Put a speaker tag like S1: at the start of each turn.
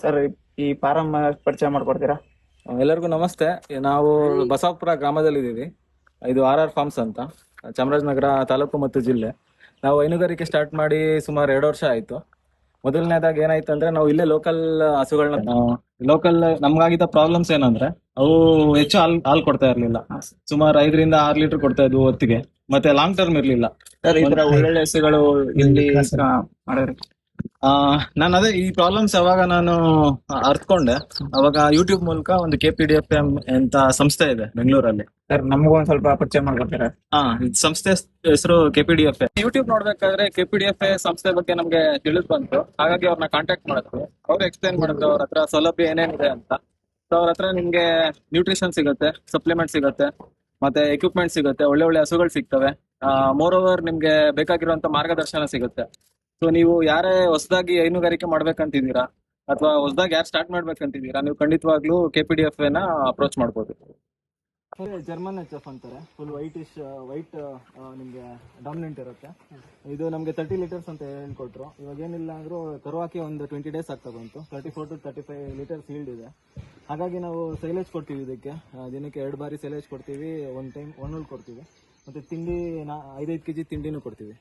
S1: Sir ಈ form ಪರಿಚಯ ಮಾಡ್ಕೊಡ್ತೀರಾ?
S2: ಎಲ್ಲರಿಗೂ ನಮಸ್ತೆ. ನಾವು ಬಸವಾಪುರ ಗ್ರಾಮದಲ್ಲಿ ಇದ್ದೀವಿ. ಇದು RR ಫಾರ್ಮ್ಸ್ ಅಂತ, ಚಾಮರಾಜನಗರ ತಾಲೂಕು ಮತ್ತು ಜಿಲ್ಲೆ. ನಾವು ಹೈನುಗಾರಿಕೆ ಸ್ಟಾರ್ಟ್ ಮಾಡಿ ಸುಮಾರು 2 ವರ್ಷ ಆಯ್ತು. ಮೊದಲನೇದಾಗಿ ಏನಾಯ್ತು ಅಂದ್ರೆ, ನಾವು ಇಲ್ಲೇ ಲೋಕಲ್ ಹಸುಗಳನ್ನ ಲೋಕಲ್ ನಮ್ಗಾಗಿದ್ದ ಪ್ರಾಬ್ಲಮ್ಸ್ ಏನಂದ್ರೆ, ಅವು ಹೆಚ್ಚು ಹಾಲು ಕೊಡ್ತಾ ಇರ್ಲಿಲ್ಲ. ಸುಮಾರು 5ರಿಂದ 6 ಲೀಟರ್ ಕೊಡ್ತಾ ಇದ್ವು ಹೊತ್ತಿಗೆ. ಮತ್ತೆ ಲಾಂಗ್ ಟರ್ಮ್ ಇರ್ಲಿಲ್ಲ.
S1: ಸರ್ ಈ ತರ ಒಳ್ಳೊಳ್ಳೆ ಹಸುಗಳು ಇಲ್ಲಿ ಮಾಡಿದ್ರಿ.
S2: ನಾನು ಅದೇ ಈ ಪ್ರಾಬ್ಲಮ್ಸ್ ಯಾವಾಗ ನಾನು ಅರ್ತ್ಕೊಂಡೆ, ಅವಾಗ ಯೂಟ್ಯೂಬ್ ಮೂಲಕ ಒಂದು KPDFA ಅಂತ ಸಂಸ್ಥೆ ಇದೆ ಬೆಂಗಳೂರಲ್ಲಿ.
S1: ಸರ್ ನಮಗೂ ಒಂದ್ ಸ್ವಲ್ಪ ಪರಿಚಯ ಮಾಡ್ಕೊಡ್ತೀರಾ?
S2: ಇದು ಸಂಸ್ಥೆ ಹೆಸರು KPDFA. ಯೂಟ್ಯೂಬ್ ನೋಡ್ಬೇಕಾದ್ರೆ KPDFA ಸಂಸ್ಥೆ ಬಗ್ಗೆ ನಮ್ಗೆ ತಿಳಿದು ಬಂತು. ಹಾಗಾಗಿ ಅವ್ರನ್ನ ಕಾಂಟ್ಯಾಕ್ಟ್ ಮಾಡಿದ್ವಿ. ಅವ್ರು ಎಕ್ಸ್ಪ್ಲೈನ್ ಮಾಡಿದ್ರು ಅವ್ರ ಹತ್ರ ಸೌಲಭ್ಯ ಏನೇನಿದೆ ಅಂತ. ಸೊ ಅವ್ರ ಹತ್ರ ನಿಮ್ಗೆ ನ್ಯೂಟ್ರಿಷನ್ ಸಿಗುತ್ತೆ, ಸಪ್ಲಿಮೆಂಟ್ ಸಿಗುತ್ತೆ, ಮತ್ತೆ ಎಕ್ವಿಪ್ಮೆಂಟ್ ಸಿಗುತ್ತೆ, ಒಳ್ಳೆ ಹಸುಗಳು ಸಿಗ್ತವೆ. ಮೋರ್ ಓವರ್ ನಿಮ್ಗೆ ಬೇಕಾಗಿರುವಂತ ಮಾರ್ಗದರ್ಶನ ಸಿಗುತ್ತೆ. ಸೊ ನೀವು ಯಾರೇ ಹೊಸದಾಗಿ ಹೈನುಗಾರಿಕೆ ಮಾಡ್ಬೇಕಂತಿದ್ದೀರಾ ಅಥವಾ ಹೊಸದಾಗಿ ಯಾರು ಸ್ಟಾರ್ಟ್ ಮಾಡ್ಬೇಕಂತಿದ್ದೀರಾ, ನೀವು ಖಂಡಿತವಾಗ್ಲೂ KPDFA ನ ಅಪ್ರೋಚ್ ಮಾಡ್ಬೋದು. ಜರ್ಮನ್ HF ಅಂತಾರೆ. ಫುಲ್ ವೈಟ್ ನಿಮ್ಗೆ ಡಾಮಿನೆಂಟ್ ಇರುತ್ತೆ. ಇದು ನಮ್ಗೆ 30 ಲೀಟರ್ಸ್ ಅಂತ ಹೇಳ್ಕೊಟ್ರು. ಇವಾಗ ಏನಿಲ್ಲ ಅಂದ್ರೂ ಕರುವಾಕಿ ಒಂದು 20 ಡೇಸ್ ಆಗ್ತಾ ಬಂತು. 34 to 35 ಲೀಟರ್ಸ್ ಈಲ್ಡ್ ಇದೆ. ಹಾಗಾಗಿ ನಾವು ಸೈಲೇಜ್ ಕೊಡ್ತೀವಿ ಇದಕ್ಕೆ. ದಿನಕ್ಕೆ 2 ಬಾರಿ ಸೈಲೇಜ್ ಕೊಡ್ತೀವಿ, 1 ಟೈಮ್ 1 ಹುಲ್ ಕೊಡ್ತೀವಿ. ಮತ್ತೆ ತಿಂಡಿ 5 kg ತಿಂಡಿನೂ ಕೊಡ್ತೀವಿ.